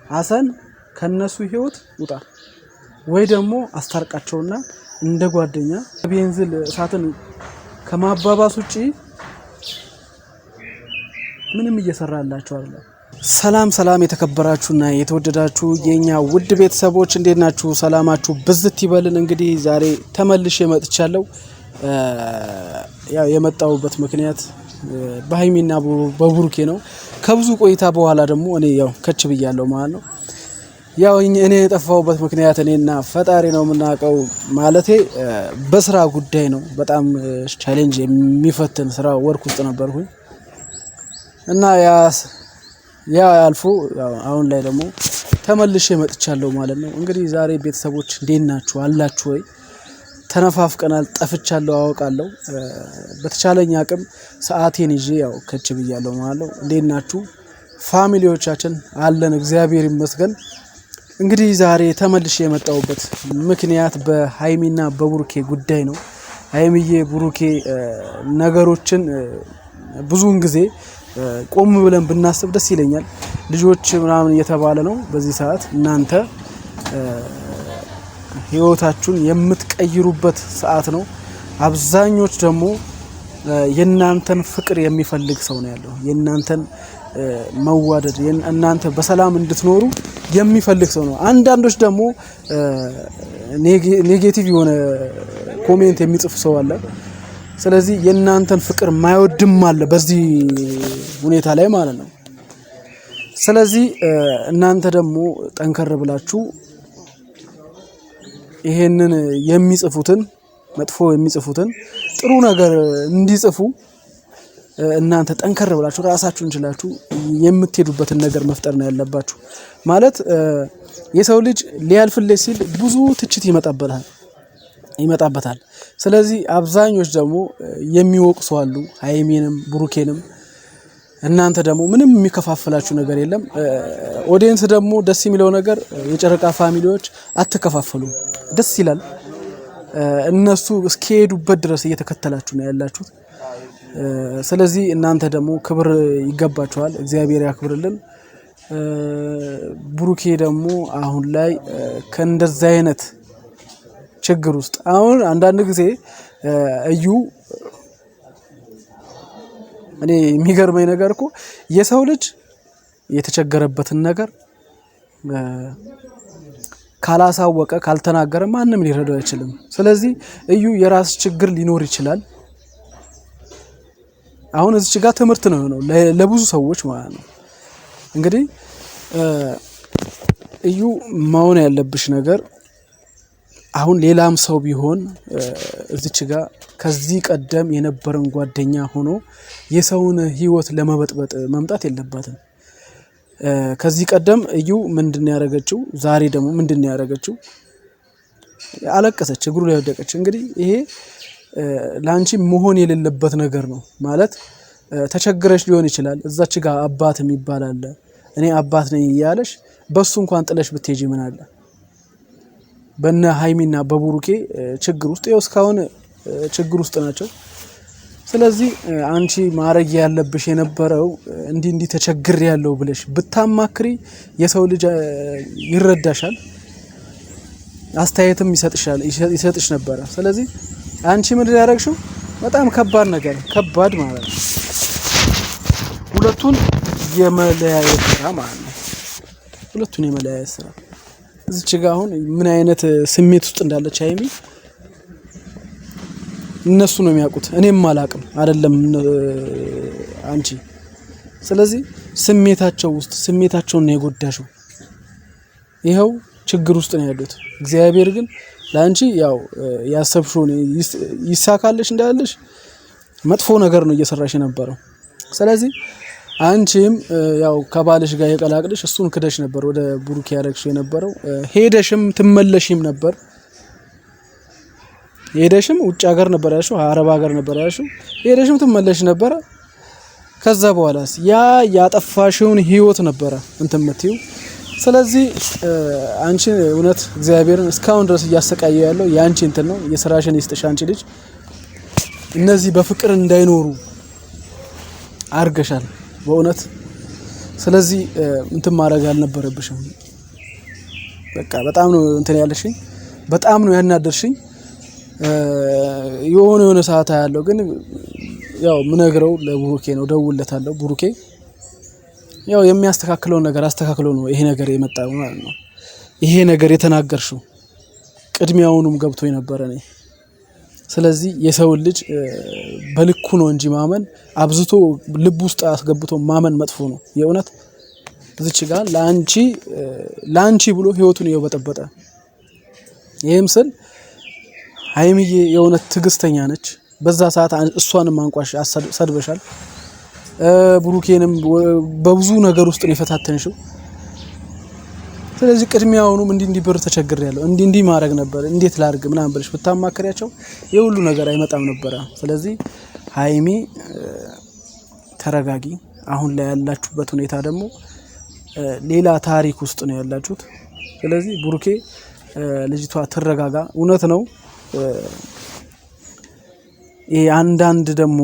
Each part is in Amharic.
ሐሰን ከነሱ ህይወት ውጣ ወይ ደግሞ አስታርቃቸውና እንደ ጓደኛ ቤንዝል እሳትን ከማባባስ ውጪ ምንም እየሰራላችሁ አይደለም። ሰላም የተከበራችሁና የተወደዳችሁ የኛ ውድ ቤተሰቦች እንዴት ናችሁ? ሰላማችሁ ብዝት ይበልን። እንግዲህ ዛሬ ተመልሼ መጥቻለሁ። ያው የመጣሁበት ምክንያት በሃይሚና በቡሩኬ ነው። ከብዙ ቆይታ በኋላ ደግሞ እኔ ያው ከች ብያለሁ ማለት ነው። ያው እኔ የጠፋሁበት ምክንያት እኔና ፈጣሪ ነው የምናውቀው። ማለቴ በስራ ጉዳይ ነው። በጣም ቻሌንጅ የሚፈትን ስራ ወርክ ውስጥ ነበርኩኝ እና ያ አልፎ አሁን ላይ ደግሞ ተመልሼ መጥቻለሁ ማለት ነው። እንግዲህ ዛሬ ቤተሰቦች እንዴት ናችሁ? አላችሁ ወይ? ተነፋፍቀናል። ጠፍቻለሁ አውቃለሁ። በተቻለኝ አቅም ሰዓቴን ይዤ ያው ከች ብያለሁ ማለት ነው። እንዴት ናችሁ ፋሚሊዎቻችን? አለን እግዚአብሔር ይመስገን። እንግዲህ ዛሬ ተመልሼ የመጣሁበት ምክንያት በሃይሚና በቡሩኬ ጉዳይ ነው። ሃይሚዬ ቡሩኬ ነገሮችን ብዙውን ጊዜ ቆም ብለን ብናስብ ደስ ይለኛል። ልጆች ምናምን እየተባለ ነው በዚህ ሰዓት። እናንተ ህይወታችሁን የምትቀይሩበት ሰዓት ነው። አብዛኞች ደግሞ የናንተን ፍቅር የሚፈልግ ሰው ነው ያለው። የናንተን መዋደድ እናንተ በሰላም እንድትኖሩ የሚፈልግ ሰው ነው። አንዳንዶች ደግሞ ኔጌቲቭ የሆነ ኮሜንት የሚጽፍ ሰው አለ። ስለዚህ የናንተን ፍቅር ማይወድም አለ በዚህ ሁኔታ ላይ ማለት ነው። ስለዚህ እናንተ ደግሞ ጠንከር ብላችሁ ይሄንን የሚጽፉትን መጥፎ የሚጽፉትን ጥሩ ነገር እንዲጽፉ እናንተ ጠንከር ብላችሁ ራሳችሁን ችላችሁ የምትሄዱበትን ነገር መፍጠር ነው ያለባችሁ። ማለት የሰው ልጅ ሊያልፍልህ ሲል ብዙ ትችት ይመጣበታል። ስለዚህ አብዛኞች ደግሞ የሚወቅሱ አሉ፣ ሃይሚንም ቡሩኬንም። እናንተ ደግሞ ምንም የሚከፋፍላችሁ ነገር የለም። ኦዲየንስ ደግሞ ደስ የሚለው ነገር የጨረቃ ፋሚሊዎች አትከፋፈሉም፣ ደስ ይላል። እነሱ እስከሄዱበት ድረስ እየተከተላችሁ ነው ያላችሁት። ስለዚህ እናንተ ደግሞ ክብር ይገባችኋል፣ እግዚአብሔር ያክብርልን። ቡሩኬ ደግሞ አሁን ላይ ከእንደዛ አይነት ችግር ውስጥ አሁን አንዳንድ ጊዜ እዩ እኔ የሚገርመኝ ነገር እኮ የሰው ልጅ የተቸገረበትን ነገር ካላሳወቀ ካልተናገረ ማንም ሊረዳው አይችልም። ስለዚህ እዩ የራስ ችግር ሊኖር ይችላል። አሁን እዚህ ጋር ትምህርት ነው ለብዙ ሰዎች ማለት ነው። እንግዲህ እዩ ማውን ያለብሽ ነገር አሁን ሌላም ሰው ቢሆን እዚች ጋር ከዚህ ቀደም የነበረን ጓደኛ ሆኖ የሰውን ህይወት ለመበጥበጥ መምጣት የለባትም። ከዚህ ቀደም እዩ ምንድነው ያደረገችው? ዛሬ ደግሞ ምንድነው ያደረገችው? አለቀሰች፣ እግሩ ላይ ወደቀች። እንግዲህ ይሄ ላንቺ መሆን የሌለበት ነገር ነው ማለት ተቸግረሽ ሊሆን ይችላል። እዛች ጋር አባት የሚባል አለ። እኔ አባት ነኝ እያለሽ በሱ እንኳን ጥለሽ ብትሄጂ ምን አለ? በእነ ሃይሚና በቡሩኬ ችግር ውስጥ ያው እስካሁን ችግር ውስጥ ናቸው። ስለዚህ አንቺ ማረግ ያለብሽ የነበረው እንዲህ ተቸግር ያለው ብለሽ ብታማክሪ የሰው ልጅ ይረዳሻል፣ አስተያየትም ይሰጥሽ ነበር። ስለዚህ አንቺ ምንድን ያደረግሽው በጣም ከባድ ነገር ከባድ ማለት ነው። ሁለቱን የመለያየት ስራ ማለት ነው። ሁለቱን የመለያየት ስራ እዚች ጋር አሁን ምን አይነት ስሜት ውስጥ እንዳለች ሃይሚ እነሱ ነው የሚያውቁት፣ እኔም አላቅም አይደለም አንቺ። ስለዚህ ስሜታቸውን ነው የጎዳሽው። ይሄው ችግር ውስጥ ነው ያሉት። እግዚአብሔር ግን ላንቺ ያው ያሰብሽውን ይሳካልሽ እንዳለሽ መጥፎ ነገር ነው እየሰራሽ የነበረው። ስለዚህ አንቺም ያው ከባልሽ ጋር የቀላቅልሽ እሱን ክደሽ ነበር ወደ ቡሩኬ ያረግሽው የነበረው። ሄደሽም ትመለሽም ነበር። ሄደሽም ውጭ ሀገር ነበር ያልሽው፣ አረብ ሀገር ነበር ያልሽው። ሄደሽም ትመለሽ ነበር። ከዛ በኋላስ ያጠፋሽውን ህይወት ነበር እንትምትዩ። ስለዚህ አንቺ እውነት እግዚአብሔርን እስካሁን ድረስ እያሰቃየ ያለው ያንቺ እንትን ነው። የስራሽን ይስጥሽ አንቺ ልጅ። እነዚህ በፍቅር እንዳይኖሩ አርገሻል። በእውነት ስለዚህ እንትን ማድረግ አልነበረብሽም። በቃ በጣም ነው እንትን ያለሽኝ፣ በጣም ነው ያናደርሽኝ። የሆነ ሰዓት ያለው ግን ያው ምነግረው ለቡሩኬ ነው፣ ደውለታለሁ። ቡሩኬ ያው የሚያስተካክለው ነገር አስተካክሎ ነው ይሄ ነገር የመጣው ማለት ነው። ይሄ ነገር የተናገርሽው ቅድሚያውኑም ገብቶ የነበረ ነው። ስለዚህ የሰው ልጅ በልኩ ነው እንጂ ማመን አብዝቶ ልብ ውስጥ አስገብቶ ማመን መጥፎ ነው። የእውነት እዚች ጋር ላንቺ ብሎ ህይወቱን የበጠበጠ ይሄም ስል ሀይሚዬ የእውነት ትግስተኛ ነች። በዛ ሰዓት እሷንም አንቋሽ ሰድበሻል። ብሩኬንም በብዙ ነገር ውስጥ ነው የፈታተንሽው። ስለዚህ ቅድሚያውኑም እንዲህ ብር ተቸግሬያለሁ እንዲህ ማድረግ ነበር እንዴት ላድርግ ምናምን ብለሽ ብታማከሪያቸው የሁሉ ነገር አይመጣም ነበር። ስለዚህ ሀይሚ ተረጋጊ። አሁን ላይ ያላችሁበት ሁኔታ ደግሞ ሌላ ታሪክ ውስጥ ነው ያላችሁት። ስለዚህ ብሩኬ ልጅቷ ትረጋጋ። እውነት ነው ይሄ አንዳንድ ደግሞ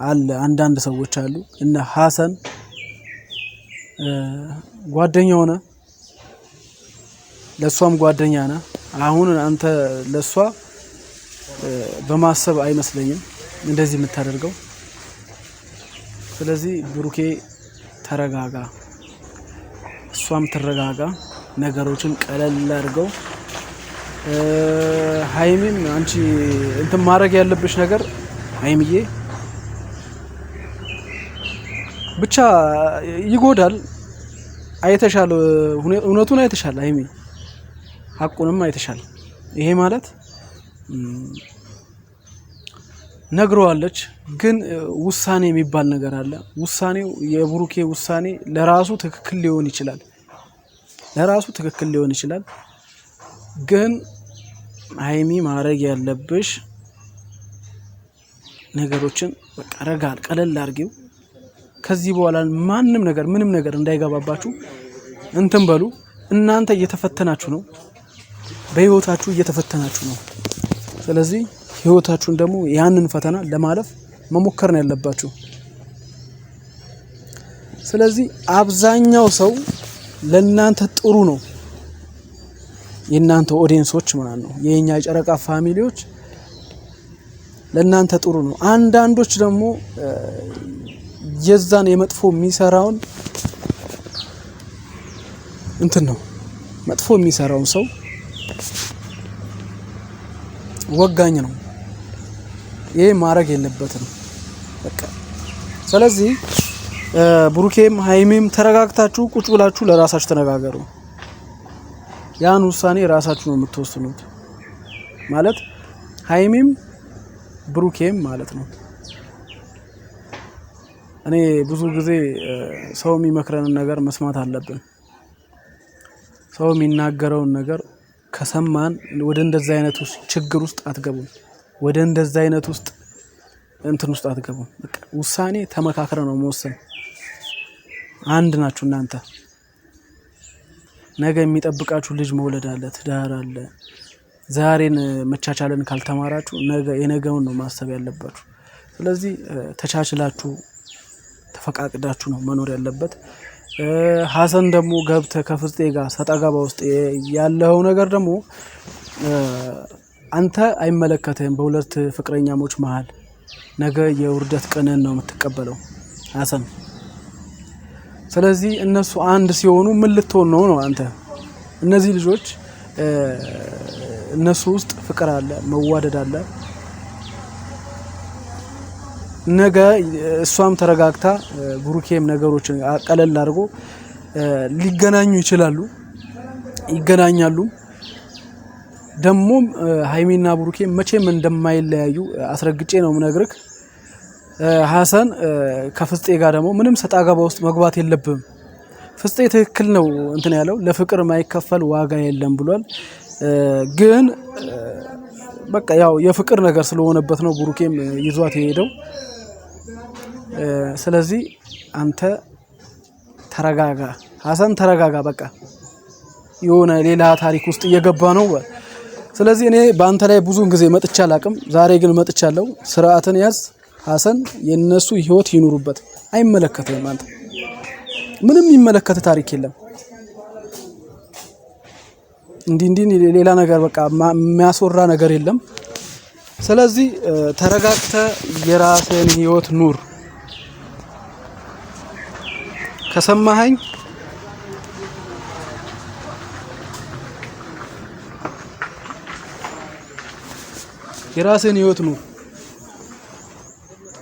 አለ አንዳንድ ሰዎች አሉ እና ሀሰን ጓደኛው ነው ለሷም ጓደኛ ነህ። አሁን አንተ ለሷ በማሰብ አይመስለኝም እንደዚህ የምታደርገው። ስለዚህ ብሩኬ ተረጋጋ፣ እሷም ተረጋጋ፣ ነገሮችን ቀለል አድርገው። ሀይሚም አንቺ እንትን ማድረግ ያለብሽ ነገር ሀይሚዬ ብቻ ይጎዳል። አይተሻል፣ እውነቱን አይተሻል ሀይሚ ሐቁንም አይተሻል። ይሄ ማለት ነግረዋለች፣ ግን ውሳኔ የሚባል ነገር አለ። ውሳኔው የብሩኬ ውሳኔ ለራሱ ትክክል ሊሆን ይችላል፣ ግን ሀይሚ ማድረግ ያለብሽ ነገሮችን በቃ ረጋል ቀለል አድርጊው። ከዚህ በኋላ ምንም ነገር እንዳይገባባችሁ እንትን በሉ። እናንተ እየተፈተናችሁ ነው፣ በህይወታችሁ እየተፈተናችሁ ነው። ስለዚህ ህይወታችሁን ደግሞ ያንን ፈተና ለማለፍ መሞከር ነው ያለባችሁ። ስለዚህ አብዛኛው ሰው ለእናንተ ጥሩ ነው፣ የእናንተ ኦዲየንሶች ማለት ነው፣ የኛ የጨረቃ ፋሚሊዎች ለእናንተ ጥሩ ነው። አንዳንዶች ደግሞ የዛን የመጥፎ የሚሰራውን እንትን ነው መጥፎ የሚሰራውን ሰው ወጋኝ ነው። ይሄ ማድረግ የለበትም በቃ። ስለዚህ ብሩኬም ሀይሚም ተረጋግታችሁ ቁጭ ብላችሁ ለራሳችሁ ተነጋገሩ። ያን ውሳኔ ራሳችሁ ነው የምትወስኑት። ማለት ሀይሚም ብሩኬም ማለት ነው። እኔ ብዙ ጊዜ ሰው የሚመክረንን ነገር መስማት አለብን። ሰው የሚናገረውን ነገር ከሰማን ወደ እንደዛ አይነት ችግር ውስጥ አትገቡም። ወደ እንደዛ አይነት ውስጥ እንትን ውስጥ አትገቡም። በቃ ውሳኔ ተመካክረ ነው መወሰን። አንድ ናችሁ እናንተ። ነገ የሚጠብቃችሁ ልጅ መውለድ አለ፣ ትዳር አለ። ዛሬን መቻቻልን ካልተማራችሁ ነገ የነገውን ነው ማሰብ ያለባችሁ። ስለዚህ ተቻችላችሁ ተፈቃቅዳችሁ ነው መኖር ያለበት። ሀሰን ደግሞ ገብተ ከፍስጤ ጋር ሰጣጋባ ውስጥ ያለው ነገር ደግሞ አንተ አይመለከትህም። በሁለት ፍቅረኛሞች መሃል ነገ የውርደት ቀንን ነው የምትቀበለው ሀሰን። ስለዚህ እነሱ አንድ ሲሆኑ ምን ልትሆን ነው አንተ? እነዚህ ልጆች እነሱ ውስጥ ፍቅር አለ፣ መዋደድ አለ። ነገ እሷም ተረጋግታ ብሩኬም ነገሮችን ቀለል አድርጎ ሊገናኙ ይገናኛሉ። ደግሞ ሀይሚና ብሩኬ መቼም እንደማይለያዩ አስረግጬ ነው ምነግርክ። ሀሰን ከፍስጤ ጋር ደግሞ ምንም ሰጣ ገባ ውስጥ መግባት የለብም። ፍስጤ ትክክል ነው እንትን ያለው ለፍቅር ማይከፈል ዋጋ የለም ብሏል። ግን በቃ ያው የፍቅር ነገር ስለሆነበት ነው ብሩኬም ይዟት የሄደው። ስለዚህ አንተ ተረጋጋ ሀሰን ተረጋጋ። በቃ የሆነ ሌላ ታሪክ ውስጥ እየገባ ነው። ስለዚህ እኔ በአንተ ላይ ብዙውን ጊዜ መጥቻ አላቅም። ዛሬ ግን መጥቻለሁ። ስርዓትን ያዝ ሀሰን። የነሱ ህይወት ይኑሩበት፣ አይመለከትም አንተ። ምንም የሚመለከት ታሪክ የለም። እንዲህ ሌላ ነገር በቃ የሚያስወራ ነገር የለም። ስለዚህ ተረጋግተ የራስህን ህይወት ኑር። ከሰማኸኝ የራስህን ህይወት ኑር።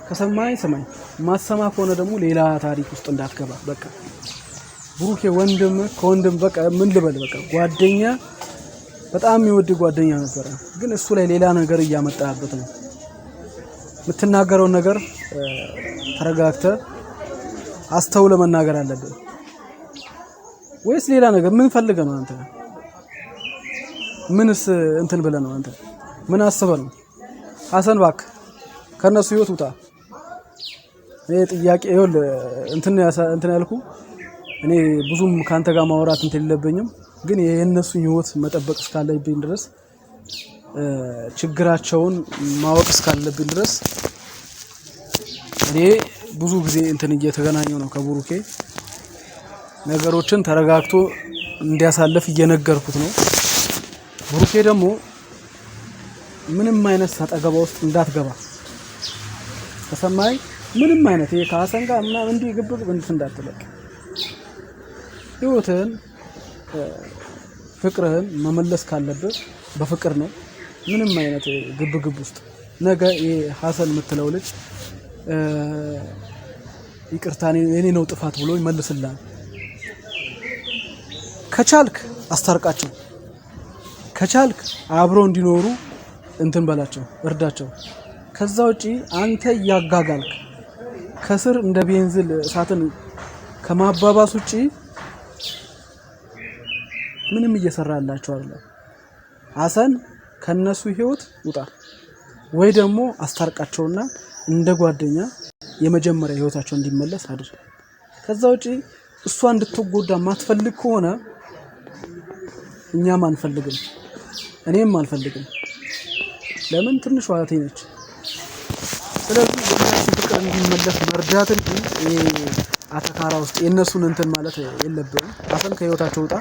ከሰማኸኝ ሰማኝ። ማሰማ ከሆነ ደግሞ ሌላ ታሪክ ውስጥ እንዳትገባ። በቃ ብሩኬ ወንድም ከወንድም በቃ ምን ልበል በቃ ጓደኛ በጣም የሚወድ ጓደኛ ነበር። ግን እሱ ላይ ሌላ ነገር እያመጣበት ነው። የምትናገረው ነገር ተረጋግተ አስተውለ መናገር አለብህ። ወይስ ሌላ ነገር ምን ፈልገህ ነው አንተ? ምንስ እንትን ብለህ ነው አንተ? ምን አስበህ ነው? ሐሰን እባክህ ከነሱ ህይወት ውጣ። እኔ ጥያቄ ይኸውልህ እንትን ያልኩ እኔ ብዙም ካንተ ጋር ማውራት እንትን የለብኝም። ግን የነሱን ህይወት መጠበቅ እስካለብኝ ድረስ ችግራቸውን ማወቅ እስካለብኝ ድረስ እኔ ብዙ ጊዜ እንትን እየተገናኘው ነው ከብሩኬ። ነገሮችን ተረጋግቶ እንዲያሳልፍ እየነገርኩት ነው። ብሩኬ ደግሞ ምንም አይነት ሰጠገባ ውስጥ እንዳትገባ ተሰማይ። ምንም አይነት ይሄ ከሐሰን ጋር ምናምን እንዲህ ግብግብ እንዳትለቅ። ህይወትን ፍቅርህን መመለስ ካለብህ በፍቅር ነው። ምንም አይነት ግብግብ ውስጥ ነገ ይሄ ሐሰን የምትለው ልጅ ይቅርታ የኔ ነው ጥፋት ብሎ ይመልስልሃል። ከቻልክ አስታርቃቸው፣ ከቻልክ አብረው እንዲኖሩ እንትን በላቸው፣ እርዳቸው። ከዛ ውጪ አንተ ያጋጋልክ ከስር እንደ ቤንዚል እሳትን ከማባባስ ውጪ ምንም እየሰራላቸው አይደለም። ሐሰን ከነሱ ህይወት ውጣ ወይ ደግሞ አስታርቃቸውና እንደ ጓደኛ የመጀመሪያ ህይወታቸው እንዲመለስ አድርግ። ከዛ ውጪ እሷ እንድትጎዳ ማትፈልግ ከሆነ እኛም አንፈልግም፣ እኔም አልፈልግም። ለምን ትንሽ ዋቴ ነች። ስለዚህ የነሱ ፍቅር እንዲመለስ መርዳት እንጂ አተካራ ውስጥ የነሱን እንትን ማለት የለብንም። ሐሰን ከህይወታቸው ውጣ።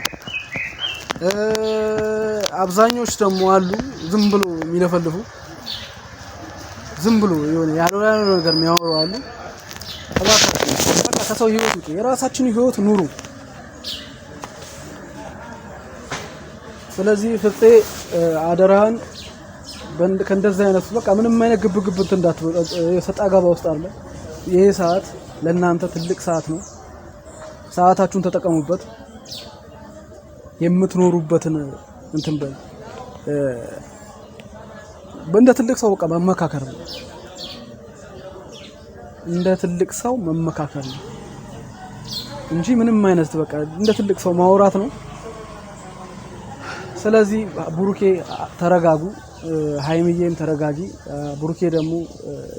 አብዛኞች ደግሞ አሉ ዝም ብሎ የሚለፈልፉ ዝም ብሎ የሆነ ያለው ነገር የሚያወሩ አሉ። በቃ ከሰው ህይወት ውጪ የራሳችን ህይወት ኑሩ። ስለዚህ ፍፄ አደራህን ከእንደዚህ አይነት በቃ ምንም አይነት ግብግብ እንትን ሰጣ ገባ ውስጥ አለ። ይሄ ሰዓት ለእናንተ ትልቅ ሰዓት ነው። ሰዓታችሁን ተጠቀሙበት። የምትኖሩበትን እንትን እንደ ትልቅ ሰው በቃ መመካከር ነው። እንደ ትልቅ ሰው መመካከር ነው እንጂ ምንም አይነት በቃ እንደ ትልቅ ሰው ማውራት ነው። ስለዚህ ብሩኬ ተረጋጉ፣ ሃይሚዬም ተረጋጊ። ብሩኬ ደግሞ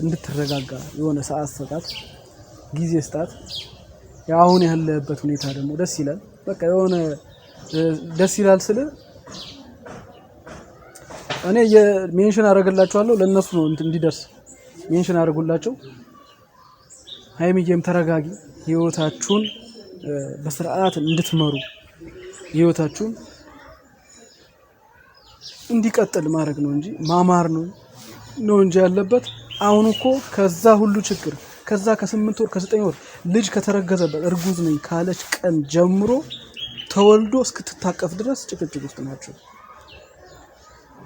እንድትረጋጋ የሆነ ሰዓት ሰጣት፣ ጊዜ ስጣት። አሁን ያለበት ሁኔታ ደግሞ ደስ ይላል። በቃ የሆነ ደስ ይላል ስለ እኔ የሜንሽን አደርግላችኋለሁ ለነሱ ነው እንዲደርስ ሜንሽን አደርጉላቸው። ሃይሚዬም ተረጋጊ፣ ህይወታችሁን በስርዓት እንድትመሩ ህይወታችሁን እንዲቀጥል ማድረግ ነው እንጂ ማማር ነው እንጂ ያለበት። አሁን እኮ ከዛ ሁሉ ችግር ከዛ ከ8 ወር ከ9 ወር ልጅ ከተረገዘበት እርጉዝ ነኝ ካለች ቀን ጀምሮ ተወልዶ እስክትታቀፍ ድረስ ጭቅጭቅ ውስጥ ናቸው።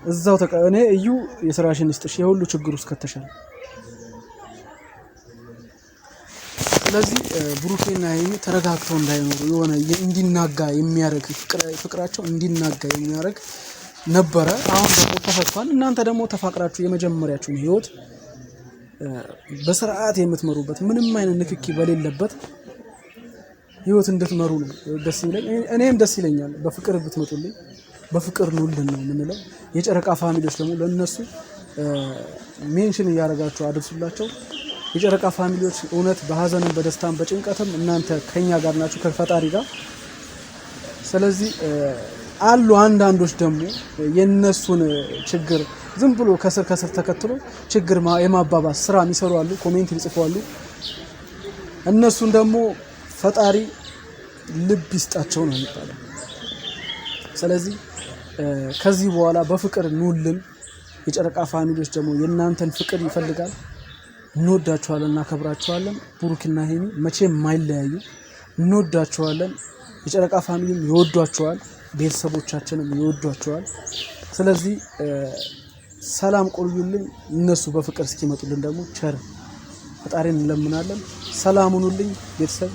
እዛው እኔ እዩ የሥራሽን ይስጥሽ የሁሉ ችግር ውስጥ ከተሻለ። ስለዚህ ብሩኬና ሃይሚ ተረጋግተው እንዳይኖሩ የሆነ እንዲናጋ የሚያደርግ ፍቅራቸው እንዲናጋ የሚያደርግ ነበረ። አሁን ደግሞ ተፈቷል። እናንተ ደግሞ ተፋቅራችሁ የመጀመሪያችሁን ህይወት በስርዓት የምትመሩበት ምንም አይነት ንክኪ በሌለበት ህይወት እንድትመሩ ነው ደስ ይለኛል። እኔም ደስ ይለኛል በፍቅር ብትመጡልኝ። በፍቅር ኑልን ነው የምንለው። የጨረቃ ፋሚሊዎች ደግሞ ለነሱ ሜንሽን እያደረጋችሁ አድርሱላቸው። የጨረቃ ፋሚሊዎች እውነት በሀዘንም በደስታም በጭንቀትም እናንተ ከኛ ጋር ናችሁ ከፈጣሪ ጋር። ስለዚህ አሉ አንዳንዶች ደግሞ የነሱን ችግር ዝም ብሎ ከስር ተከትሎ ችግር የማባባስ ስራ የሚሰሩ አሉ፣ ኮሜንት ይጽፋሉ። እነሱን ደግሞ ፈጣሪ ልብ ይስጣቸው ነው የሚባለው። ስለዚህ ከዚህ በኋላ በፍቅር ኑልን። የጨረቃ ፋሚሊዎች ደግሞ የእናንተን ፍቅር ይፈልጋል። እንወዳችኋለን፣ እናከብራችኋለን። ብሩክና ሄሚ መቼም የማይለያዩ እንወዳችኋለን። የጨረቃ ፋሚሊም ይወዷችኋል፣ ቤተሰቦቻችንም ይወዷችኋል። ስለዚህ ሰላም ቆዩልን። እነሱ በፍቅር እስኪመጡልን ደግሞ ቸር ፈጣሪን እንለምናለን። ሰላም ሁኑልኝ ቤተሰብ።